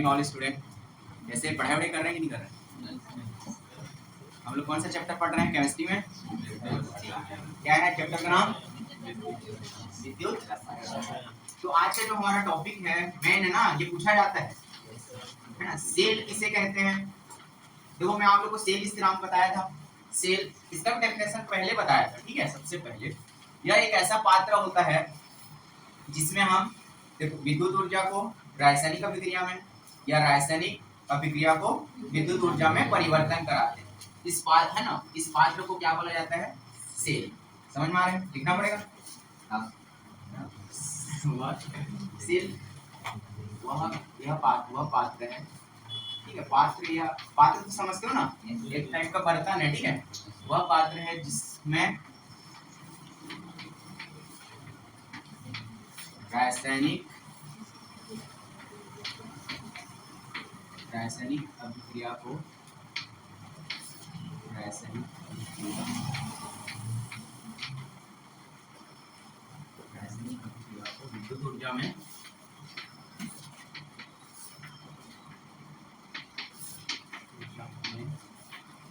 All student. जैसे पढ़ाई वढ़ाई कर रहे हैं कि नहीं कर रहे हैं? हम लोग कौन सा चैप्टर पढ़ रहे हैं केमिस्ट्री में? क्या है चैप्टर का नाम? विद्युत। तो आज का जो हमारा टॉपिक है मेन है ना, ये पूछा जाता है ना, सेल किसे कहते हैं? देखो मैं आप लोग को सेल स्थिरांक बताया था, सेल इसका भी डेफिनेशन पहले बताया था, ठीक है। सबसे पहले यह एक ऐसा पात्र होता है जिसमें हम देखो विद्युत ऊर्जा को रासायनिक अभिक्रिया में या रासायनिक अभिक्रिया को विद्युत ऊर्जा में परिवर्तन कराते हैं। इस पात्र है ना, इस पात्र को क्या बोला जाता है? सेल। समझ में आ रहा है? लिखना पड़ेगा सेल। यह पात्र है, ठीक है। पात्र या पात्र तो समझते हो ना, एक टाइप का बर्तन है, ठीक है। वह पात्र है जिसमें रासायनिक अभिक्रिया को विद्युत ऊर्जा में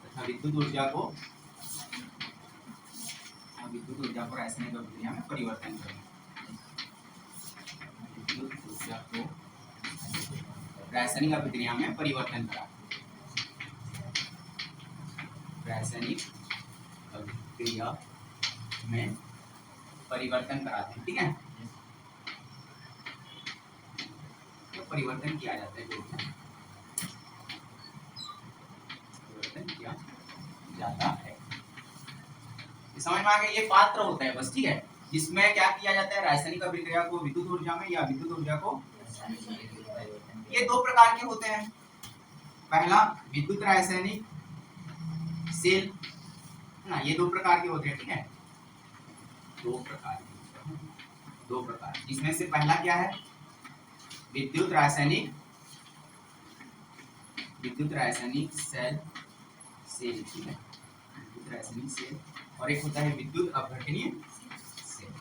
तथा विद्युत ऊर्जा को रासायनिक अभिक्रिया में परिवर्तन करें। विद्युत ऊर्जा को रासायनिक अभिक्रिया में परिवर्तन करा, रासायनिक अभिक्रिया में परिवर्तन कराते हैं, ठीक है। तो परिवर्तन किया जाता है, परिवर्तन किया जाता है। समझ में आ गया? ये पात्र होता है बस, ठीक है, जिसमें क्या किया जाता है? रासायनिक अभिक्रिया को विद्युत ऊर्जा में या विद्युत ऊर्जा को। ये दो प्रकार के होते हैं। पहला विद्युत रासायनिक सेल है ना, ये दो प्रकार के होते हैं, ठीक है। दो प्रकार। इसमें से पहला क्या है? विद्युत रासायनिक सेल, ठीक है, विद्युत रासायनिक सेल। और एक होता है विद्युत अपघटनीय सेल,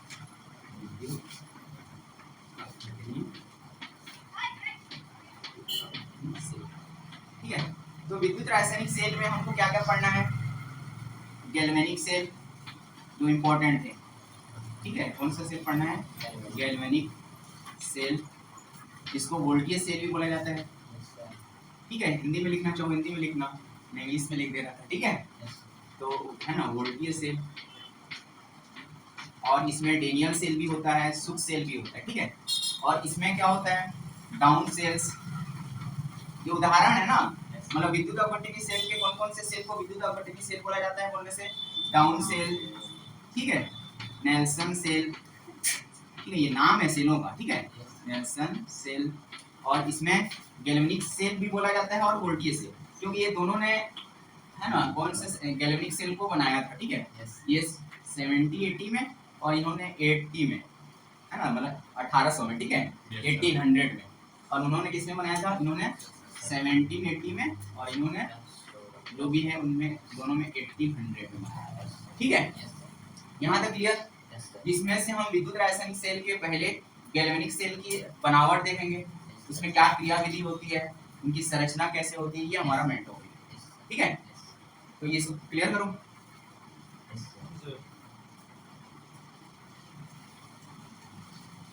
ठीक है। तो विद्युत रासायनिक सेल में हमको क्या क्या पढ़ना है? गैल्वेनिक सेल जो इम्पोर्टेंट है, ठीक है। कौन सा सेल पढ़ना है? गैल्वेनिक सेल, इसको वोल्टेज सेल भी बोला जाता है, ठीक है। हिंदी में लिखना चाहो हिंदी में लिखना, मैं इंग्लिश में लिख दे रहा था, ठीक है। तो है ना वोल्टेज सेल, और इसमें डेनियल सेल भी होता है, सुख सेल भी होता है, ठीक है। और इसमें क्या होता है? Down sales. ये उदाहरण है ना, मतलब विद्युत अपघटनीय सेल के कौन कौन से सेल को विद्युत अपघटनीय सेल बोला जाता है? बोलने से डाउन सेल, ठीक है, नेल्सन सेल, ठीक है, ये नाम है सेलों का, ठीक है, नेल्सन सेल। और इसमें गैल्वेनिक सेल भी बोला जाता है और वोल्टेज सेल, क्योंकि ये दोनों ने है ना कौन से गैल्वेनिक सेल को बनाया था, ठीक है। ये 70-80 में और इन्होंने 80 में, है ना, मतलब 1800 में, ठीक है, 1800 में। और उन्होंने किसमें बनाया था? इन्होंने 1780 में, और इन्होंने जो भी है उनमें दोनों में 1800 में बनाया, ठीक है। यहाँ तक क्लियर? जिसमें से हम विद्युत रासायनिक सेल के पहले गैल्वेनिक सेल की बनावट देखेंगे, उसमें क्या क्रियाविधि होती है, उनकी संरचना कैसे होती है, ये हमारा मेन टॉपिक है, ठीक है। तो ये सब क्लियर करो।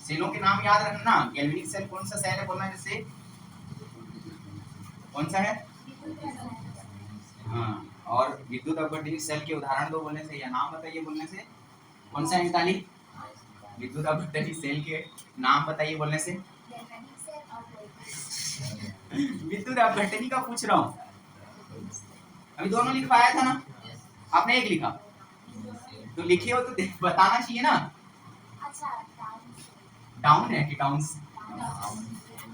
सेलों के नाम याद रखना। गैल्वेनिक सेल कौन सा सेल है बोलना, जैसे कौन सा है? हाँ, और विद्युत अपघटनीय सेल के उदाहरण दो बोलने से या नाम बताइए बोलने से। कौन सा है निकाली? विद्युत अपघटनीय सेल के नाम बताइए बोलने से। विद्युत अपघटनीय का पूछ रहा हूँ, अभी दोनों लिखवाया था ना, आपने एक लिखा, तो लिखे हो तो बताना चाहिए ना। डाउन है कि डाउन?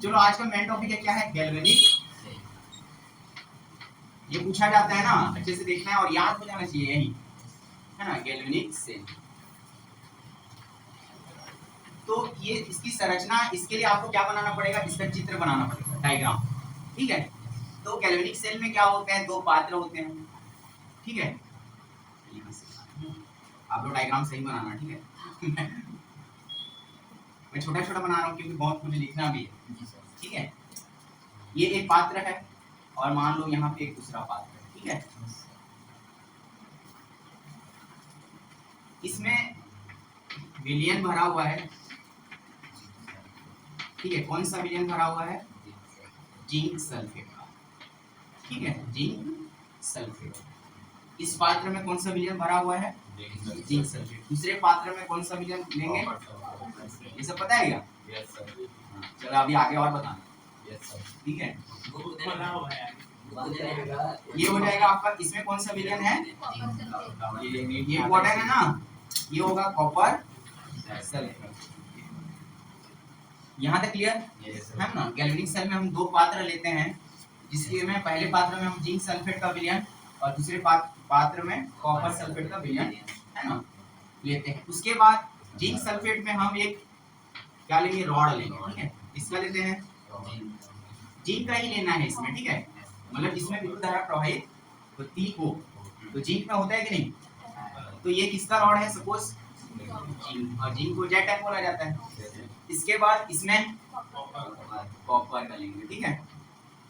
चलो आज का मेन टॉपिक है, क्या है? गैल्वेनिक। ये पूछा जाता है ना, अच्छे से देखना है और याद हो जाना चाहिए, यही है ना, गैल्वेनिक सेल। तो ये इसकी संरचना, इसके लिए आपको क्या बनाना पड़ेगा? इसका चित्र बनाना पड़ेगा, डायग्राम, ठीक है। तो गैल्वेनिक सेल में क्या होते हैं? दो पात्र होते हैं, ठीक है। आप लोग डायग्राम सही बनाना, ठीक है। मैं छोटा छोटा बना रहा हूँ क्योंकि बहुत मुझे लिखना भी है, ठीक है। ये एक पात्र है और मान लो यहाँ पे एक दूसरा पात्र है, ठीक है। इसमें विलयन भरा हुआ है, ठीक है। कौन सा विलयन भरा हुआ है? जिंक सल्फेट का, ठीक है, जिंक सल्फेट। इस पात्र में कौन सा विलयन भरा हुआ है? Zinc sulphate. दूसरे पात्र में कौन सा विलयन लेंगे? ये सब पता है क्या? चलो अभी आगे और बताना, ठीक है। ये हो जाएगा आपका, इसमें कौन सा विलयन है? ये इम्पोर्टेंट है ना, ये होगा कॉपर सल्फेट। यहाँ तक क्लियर है ना। गैल्वेनिक सेल में हम दो पात्र लेते हैं, जिसके में पहले पात्र में हम जिंक सल्फेट का विलयन और दूसरे पात्र में कॉपर सल्फेट का विलयन है ना लेते हैं। उसके बाद जिंक सल्फेट में हम एक क्या लेंगे? रॉड लेंगे, ठीक है। इसका लेते हैं, जिंक का ही लेना है इसमें, ठीक है। मतलब इसमें विद्युत धारा प्रवाहित होती हो तो जिंक में होता है कि नहीं? तो ये किसका रॉड है? सपोज जिंक, और जिंक को जेट बोला जाता है। इसके बाद इसमें कॉपर का लेंगे, ठीक है।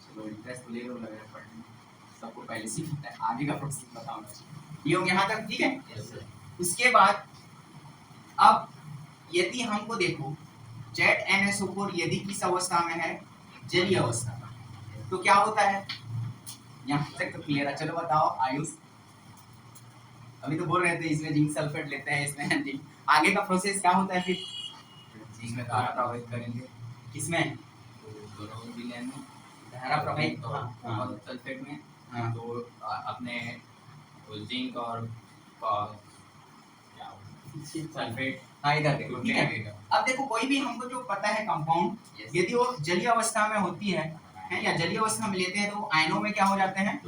चलो इंटरेस्ट तो ले लो, लग रहा है पढ़ने में सबको पहले से पता है, आगे का प्रोसेस बताऊंगा। ये हो यहाँ तक, ठीक है। उसके बाद अब यदि हमको देखो ZnSO4 यदि किस अवस्था में है? जलीय अवस्था में, तो क्या होता है? यहाँ तक तो क्लियर है। चलो बताओ आयुष, अभी तो बोल रहे थे इसमें जिंक सल्फेट लेते हैं, इसमें जिंक, आगे का प्रोसेस क्या होता है फिर? इसमें धारा प्रवाहित करेंगे, किसमें? दोनों विलयन में धारा प्रवाहित सल्फेट में, तो अपने जिंक और सल्फेट इधर देखो, ठीक है। अब देखो कोई भी हमको जो पता है कंपाउंड, यदि वो जलीय अवस्था में होती है या जलीय अवस्था में लेते हैं, तो आयनों में क्या हो जाते हैं?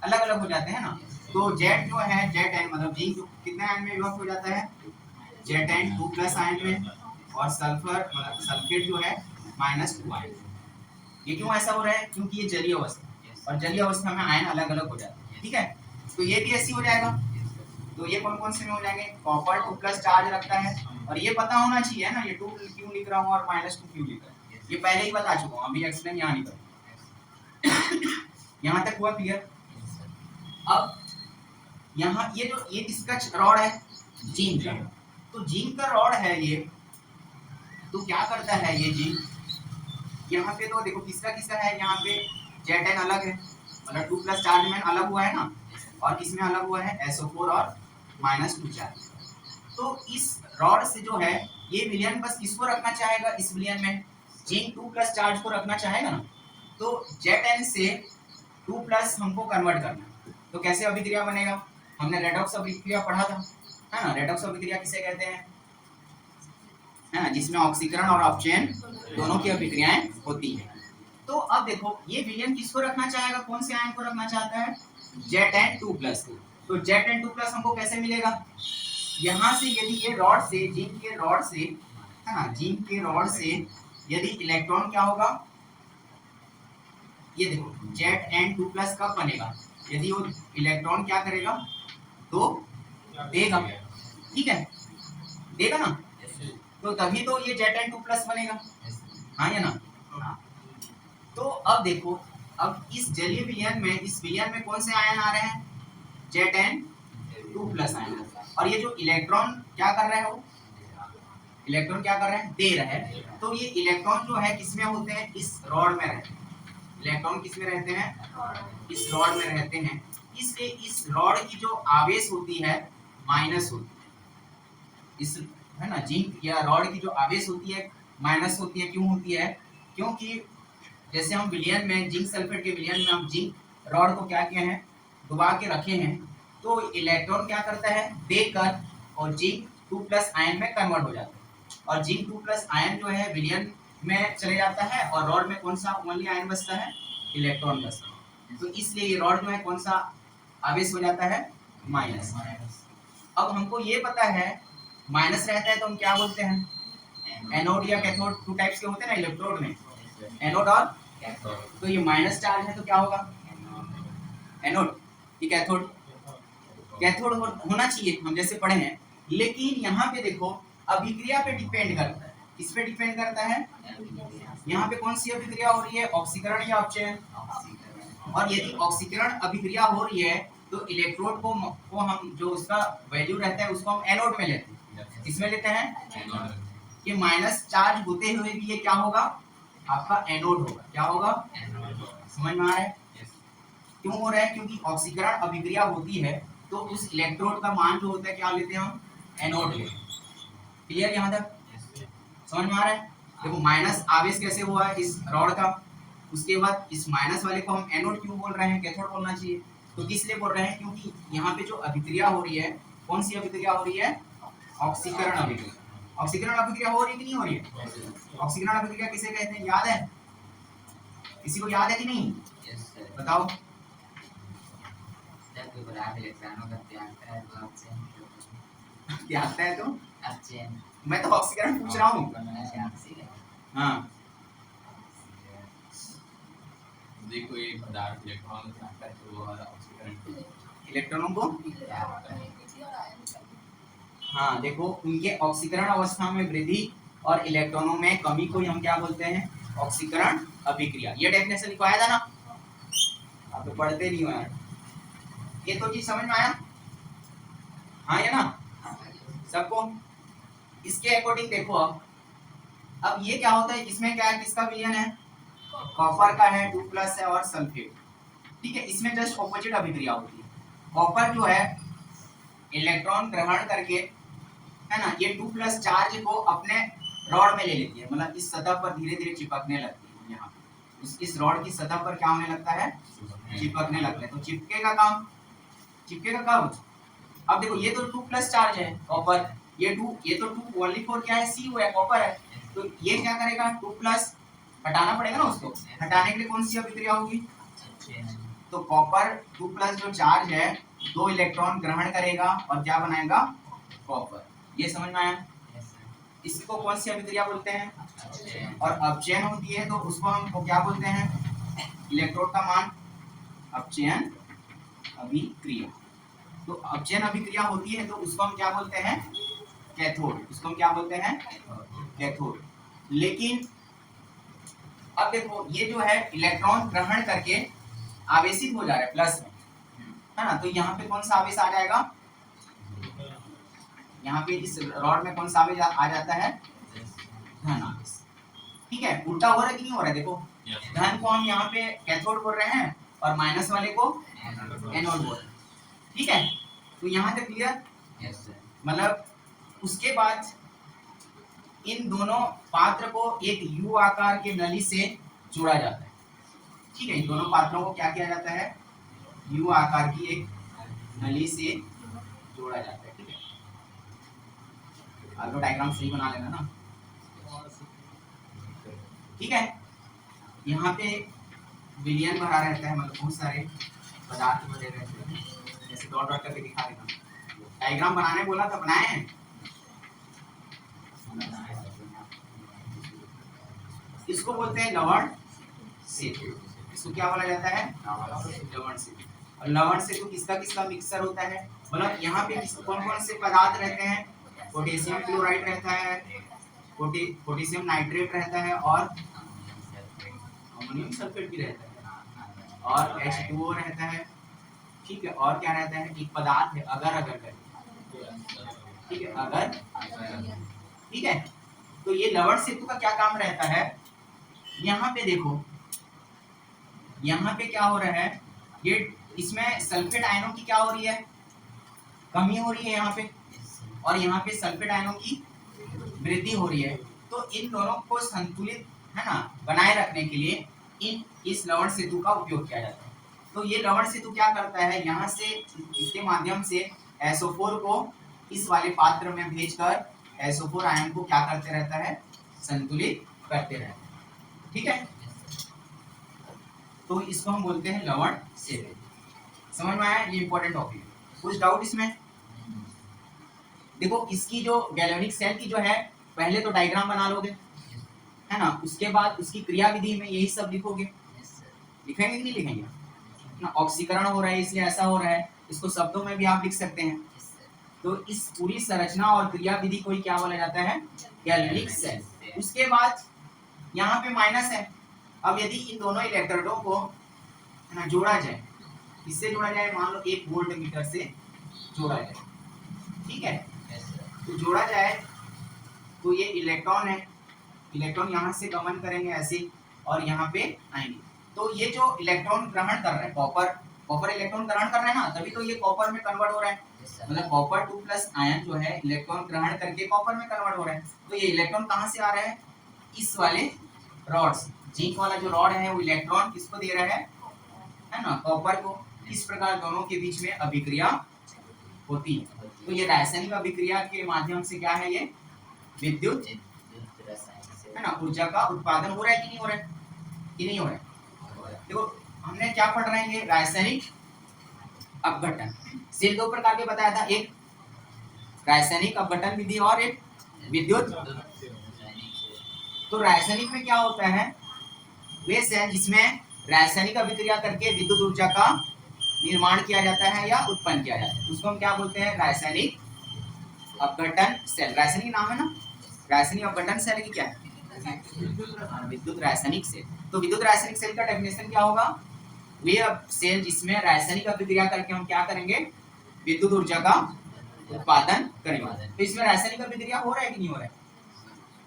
अलग अलग हो जाते हैं ना। तो जेड जो है, जेड मतलब जिंक कितने आयन में विभक्त हो जाता है? Zn 2+ आयन में, और सल्फर मतलब सल्फेट जो है -2 आयन। ये क्यों ऐसा हो रहा है? क्योंकि ये जलीय अवस्था, और जलीय अवस्था में आयन अलग अलग हो जाते हैं, ठीक है। तो ये भी ऐसी हो जाएगा। तो ये कौन कौन से में हो जाएंगे? कॉपर 2+ चार्ज रखता है, और ये पता होना चाहिए ना, ये 2 क्यों लिख रहा हूँ और -2 क्यों लिख रहा हूँ, ये पहले ही बता चुका हूँ, अभी एक्सप्लेन यहाँ नहीं करूँगा। यहाँ तक हुआ क्लियर? अब यहाँ ये जो ये इसका रॉड है जिंक का, तो जिंक का रॉड है ये, तो क्या करता है ये जिंक? यहाँ पे तो देखो किसका किसका है, यहाँ पे Zn अलग है, मतलब 2+ चार्ज में अलग हुआ है ना, और इसमें अलग हुआ है SO4 और -2 चार्ज। तो इस रॉड से जो है ये विलयन बस किसको रखना चाहेगा? इस विलयन में जिंक 2+ चार्ज को रखना चाहेगा ना। तो Zn से 2+ हमको कन्वर्ट करना, तो कैसे अभिक्रिया बनेगा? हमने रेडॉक्स अभिक्रिया पढ़ा था, है ना। रेडॉक्स अभिक्रिया किसे कहते हैं? है ना, जिसमें ऑक्सीकरण और अपचयन दोनों की अभिक्रियाएं होती है। तो अब देखो ये विलयन किसको रखना चाहेगा? कौन से आयन को रखना चाहता है? Zn2+ को। तो Zn2+ हमको कैसे मिलेगा? यहाँ से यदि ये रॉड से, जिंक के रॉड से, है ना, जिंक के रॉड से यदि इलेक्ट्रॉन क्या होगा? ये देखो Zn2+ कब बनेगा? यदि वो इलेक्ट्रॉन क्या करेगा? तो देगा, ठीक है, देगा ना, तो तभी तो ये Zn2+ बनेगा, हाँ या ना। तो अब देखो, अब इस जलीय विलयन में, इस विलयन में कौन से आयन आ रहे हैं? Zn2+ ion. और ये जो इलेक्ट्रॉन क्या कर रहा है? वो इलेक्ट्रॉन क्या कर रहा है? दे रहा है। तो ये इलेक्ट्रॉन जो है किसमें होते हैं? इस रॉड में रहते हैं। इलेक्ट्रॉन किसमें रहते हैं? इस रॉड में रहते हैं। इसलिए इस रॉड की जो आवेश होती है माइनस होती है, इस, है ना, जिंक या रॉड की जो आवेश होती है माइनस होती है। क्यों होती है? क्योंकि जैसे हम विलयन में, जिंक सल्फेट के विलयन में हम जिंक रॉड को क्या किए हैं? डुबा के रखे हैं। तो इलेक्ट्रॉन क्या करता है? देकर, और जिंक 2+ आयन में कन्वर्ट हो जाता है, और जिंक 2+ आयन जो है विलयन में चले जाता है, और रॉड में कौन सा ओनली आयन बचता है? इलेक्ट्रॉन बचता है। तो इसलिए ये रॉड जो है कौन सा आवेश हो जाता है? माइनस। अब हमको ये पता है माइनस रहता है तो हम क्या बोलते हैं? एनोड या कैथोड, 2 टाइप्स के होते हैं ना इलेक्ट्रोड में, एनोड और कैथोड। तो ये माइनस चार्ज है तो क्या होगा? एनोड। ये कैथोड, कैथोड होना चाहिए, हम जैसे पढ़े हैं। लेकिन यहाँ पे देखो अभिक्रिया पे डिपेंड करता है। किस पे डिपेंड करता है? यहाँ पे कौन सी अभिक्रिया हो रही है, ऑक्सीकरण या अपचयन? और यदि ऑक्सीकरण अभिक्रिया हो रही है तो इलेक्ट्रोड को हम जो उसका वैल्यू रहता है उसको हम एनोड में लेते हैं। इसमें लेते हैं ये माइनस चार्ज होते हुए भी ये क्या होगा, आपका एनोड होगा। क्या होगा, समझ में आ रहा है? क्यों हो रहा है, क्योंकि ऑक्सीकरण अभिक्रिया होती है तो उस इलेक्ट्रोड का मान जो होता है क्या लेते हैं हम, एनोड लेते हैं। क्लियर यहाँ तक, समझ में आ रहा है? देखो माइनस आवेश कैसे हुआ है इस रॉड का, उसके बाद इस माइनस वाले को हम एनोड क्यों बोल रहे हैं, कैथोड बोलना चाहिए। तो किस लिए बोल रहे हैं, क्योंकि यहाँ पे जो अभिक्रिया हो रही है, कौन सी अभिक्रिया हो रही है, ऑक्सीकरण अभिक्रिया। ऑक्सीकरण अभिक्रिया हो रही है कि नहीं हो रही है? ऑक्सीकरण अभिक्रिया किसे कहते हैं, याद है? किसी को याद है कि नहीं? बताओ। त्यागता है तो मैं तो ऑक्सीकरण पूछ रहा हूँ। हाँ देखो ये पदार्थ इलेक्ट्रॉन त्यागता है तो वो ऑक्सीकरण इलेक्ट्रॉनों को, हाँ देखो उनके ऑक्सीकरण अवस्था में वृद्धि और इलेक्ट्रॉनों में कमी को हम क्या बोलते हैं, ऑक्सीकरण अभिक्रिया। ये डेफिनेशन लिखवाया था ना, आप तो पढ़ते नहीं हो यार। ये तो चीज समझ में आया, हाँ ये ना सबको? इसके अकॉर्डिंग देखो अब ये क्या होता है, इसमें क्या है, किसका विलयन है, कॉपर का है, 2+ है और सल्फेट। ठीक है, इसमें जस्ट ऑपोजिट अभिक्रिया होती है। कॉपर जो है इलेक्ट्रॉन ग्रहण करके, है ना, ये 2+ चार्ज को अपने रॉड में ले लेती है, मतलब इस सतह पर धीरे धीरे चिपकने लगती है। यहाँ इस रॉड की सतह पर क्या होने लगता है, चिपकने लगता है। तो चिपकेगा काम, चिपकेगा कब, अब देखो ये तो 2+ चार्ज है कॉपर, ये तो 2 ओनली फॉर क्या है, सी हुआ है, कॉपर है। तो ये क्या करेगा, 2+ हटाना पड़ेगा ना उसको, हटाने के लिए कौन सी अभिक्रिया होगी, तो कॉपर 2+ जो चार्ज है 2 इलेक्ट्रॉन ग्रहण करेगा और क्या बनाएगा, कॉपर। ये समझ में आया? इसको कौन सी अभिक्रिया बोलते हैं, और अपचयन होती है तो उसको हम क्या बोलते हैं, इलेक्ट्रोड का मान, अपचयन अभिक्रिया। तो अपचयन अभिक्रिया होती है तो उसको हम क्या बोलते हैं, कैथोड। उसको हम क्या बोलते हैं, कैथोड। लेकिन अब देखो ये जो है इलेक्ट्रॉन ग्रहण करके आवेशित हो जा रहा है प्लस में, है ना, तो यहाँ पे कौन सा आवेश आ जाएगा, यहाँ पे इस रॉड में कौन सा आवेश आ जाता है, धन आवेश। ठीक है, उल्टा हो रहा है कि नहीं हो रहा है, देखो धन को हम यहाँ पे कैथोड बोल रहे हैं और माइनस वाले को एनोड बोल रहे हैं। ठीक है, तो यहाँ तक क्लियर? मतलब उसके बाद इन दोनों पात्र को एक यू आकार के नली से जोड़ा जाता है। ठीक है, इन दोनों पात्रों को क्या किया जाता है, यू आकार की एक नली से जोड़ा जाता है। ठीक है, आप लोग डायग्राम सही बना लेना ना। ठीक है, यहाँ पे विलयन भरा रहता है, मतलब बहुत सारे पदार्थ भरे रहते हैं, जैसे डॉट डॉट करके दिखा देता हूँ। डायग्राम बनाने बोला था, बनाए हैं? इसको बोलते हैं लवण सेतु। इसको क्या बोला जाता है, लवण सेतु। और लवण सेतु किसका किसका मिक्सर होता है, मतलब यहाँ पे कौन कौन से पदार्थ रहते हैं, पोटेशियम क्लोराइड रहता है, पोटेशियम नाइट्रेट रहता है और अमोनियम सल्फेट भी रहता है और H2O रहता है। ठीक है, और क्या रहता है, एक पदार्थ है अगर अगर करके। ठीक है, अगर। ठीक है, तो ये लवण सेतु का क्या काम रहता है, यहाँ पे देखो, यहाँ पे क्या हो रहा है, ये इसमें सल्फेट आयनों की क्या हो रही है, कमी हो रही है यहाँ पे, और यहाँ पे सल्फेट आयनों की वृद्धि हो रही है। तो इन दोनों को संतुलित, है ना, बनाए रखने के लिए इस लवण सेतु का उपयोग किया जाता है। तो ये लवण सेतु क्या करता है, यहाँ से इसके माध्यम से SO4 को इस वाले पात्र में भेजकर SO4 आयन को क्या करते रहता है, संतुलित करते रहता है। ठीक है, तो इसको हम बोलते हैं लवण सेतु। समझ में आया? ये इंपॉर्टेंट टॉपिक है। कुछ डाउट इसमें? देखो इसकी जो गैल्वेनिक सेल की जो है, पहले तो डायग्राम बना लोगे, है ना, उसके बाद उसकी क्रिया विधि में यही सब लिखोगे। लिखेंगे कि नहीं लिखेंगे ना, ऑक्सीकरण हो रहा है इसलिए ऐसा हो रहा है, इसको शब्दों में भी आप लिख सकते हैं। तो इस पूरी संरचना और क्रिया विधि को ही क्या बोला जाता है, गैल्वेनिक सेल। उसके बाद यहाँ पे माइनस है। अब यदि इन दोनों इलेक्ट्रोडों को है ना जोड़ा जाए, इससे जोड़ा जाए, मान लो 1 वोल्ट मीटर से जोड़ा जाए, ठीक है, तो जोड़ा जाए तो ये इलेक्ट्रॉन है, इलेक्ट्रॉन यहाँ से गमन करेंगे ऐसे और यहाँ पे आएंगे। तो ये जो इलेक्ट्रॉन ग्रहण कर रहे हैं, कॉपर इलेक्ट्रॉन ग्रहण कर रहे हैं ना, तभी तो ये कॉपर में कन्वर्ट हो रहा है। मतलब कॉपर 2+ आयन जो है इलेक्ट्रॉन ग्रहण करके कॉपर में कन्वर्ट हो रहा है। तो ये इलेक्ट्रॉन कहाँ से आ रहा है? इस वाले रॉड से। जिंक वाला जो रॉड है वो इलेक्ट्रॉन किसको दे रहा है ना, कॉपर को। इस प्रकार दोनों के बीच में अभिक्रिया होती है। तो ये रासायनिक अभिक्रिया के माध्यम से क्या है, ये विद्युत है ना ऊर्जा का उत्पादन हो रहा है कि नहीं हो रहा है, कि नहीं हो रहा है। देखो हमने क्या पढ़ रहे हैं, ये रासायनिक अपघटन। सेल दो प्रकार के बताया था, एक रासायनिक अपघटन विधि और एक विद्युत। तो रासायनिक में क्या होता है, वे सेल जिसमें रासायनिक अभिक्रिया करके विद्युत ऊर्जा का निर्माण किया जाता है या उत्पन्न किया जाता है, उसको हम क्या बोलते हैं, रासायनिक अपघटन सेल। रासायनिक नाम है ना, रासायनिक अपघटन सेल की क्या है, विद्युत रासायनिक सेल। तो विद्युत रासायनिक सेल का डेफिनेशन क्या होगा, वे अब सेल जिसमें रासायनिक अभिक्रिया करके हम क्या करेंगे, विद्युत ऊर्जा का उत्पादन करेंगे। तो इसमें रासायनिक अभिक्रिया हो रहा है कि नहीं हो रहा है,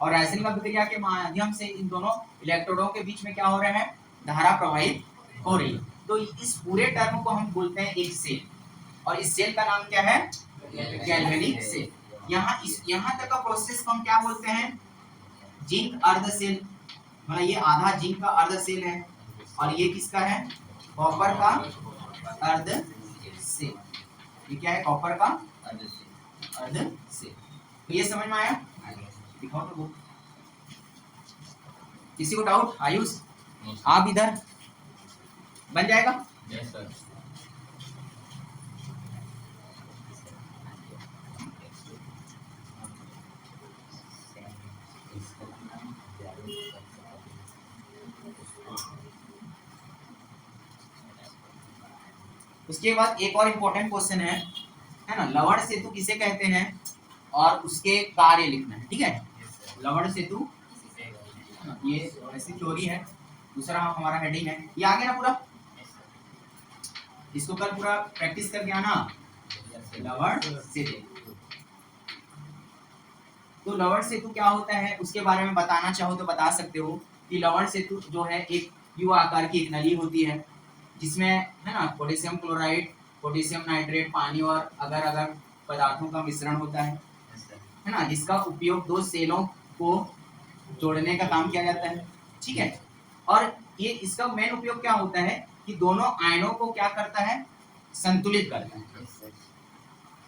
और रासायनिक अभिक्रिया के माध्यम से इन दोनों इलेक्ट्रोडों के बीच में क्या हो रहा है, धारा प्रवाहित हो रही है। तो इस पूरे टर्म को हम बोलते हैं एक सेल, और इस सेल का नाम क्या है, गैल्वेनिक सेल। यहाँ तक का प्रोसेस को हम क्या बोलते हैं, जिंक अर्ध सेल। मतलब ये आधा जिंक का अर्ध सेल है और ये किसका है, कॉपर का अर्ध सेल। ये क्या है, कॉपर का अर्ध सेल। तो ये समझ में आया, दिखाओ तो वो। किसी को डाउट? आयुष आप इधर, बन जाएगा? Yes sir. उसके बाद एक और इम्पोर्टेंट क्वेश्चन है ना, लवण सेतु किसे कहते हैं और उसके कार्य लिखना है, ठीक है। लवण सेतु ये ऐसी थ्योरी है, दूसरा हमारा हेडिंग है, ये आगे ना पूरा, इसको कल पूरा प्रैक्टिस करके आना। लवण सेतु, तो लवण सेतु क्या होता है उसके बारे में बताना चाहो तो बता सकते हो कि लवण सेतु जो है एक यू आकार की एक नली होती है, जिसमें है ना पोटेशियम क्लोराइड, पोटेशियम नाइट्रेट, पानी और अगर पदार्थों का मिश्रण होता है ना, जिसका उपयोग दो सेलों को जोड़ने का काम किया जाता है, ठीक है। और ये इसका मेन उपयोग क्या होता है कि दोनों आयनों को क्या करता है, संतुलित करता है।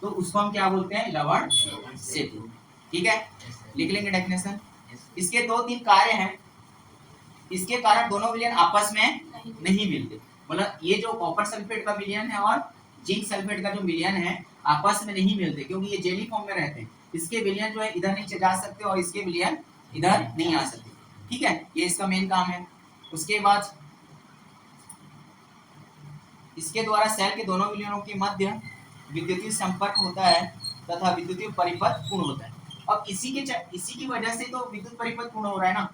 तो उसको हम क्या बोलते हैं, लवण सेतु, ठीक है। लिख लेंगे डेफिनेशन। इसके 2-3 कार्य हैं, इसके कारण दोनों विलयन आपस में नहीं मिलते। मतलब ये जो कॉपर सल्फेट का विलयन है और जिंक सल्फेट का जो विलयन है आपस में नहीं मिलते, क्योंकि ये जेली फॉर्म में रहते हैं। इसके विलयन जो है इधर नहीं जा सकते और इसके विलयन इधर नहीं आ सकते, ठीक है। ये इसका मेन काम है। उसके बाद इसके द्वारा सेल के दोनों विलयनों के मध्य विद्युतीय संपर्क होता है तथा विद्युतीय परिपथ पूर्ण होता है। अब इसी की वजह से तो विद्युत परिपथ पूर्ण हो रहा है ना,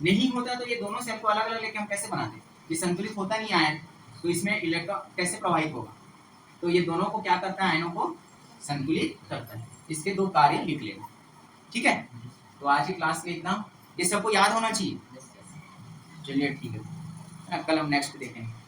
नहीं होता तो ये दोनों सेल को अलग अलग लेके हम कैसे बनाते हैं, ये संतुलित होता नहीं आयन, तो इसमें इलेक्ट्रॉन कैसे प्रवाहित होगा। तो ये दोनों को क्या करता है, आयनों को संतुलित करता है। इसके 2 कार्य लिख लेना, ठीक है। तो आज की क्लास में इतना, ये सबको याद होना चाहिए। चलिए ठीक है ना, कल हम नेक्स्ट देखेंगे।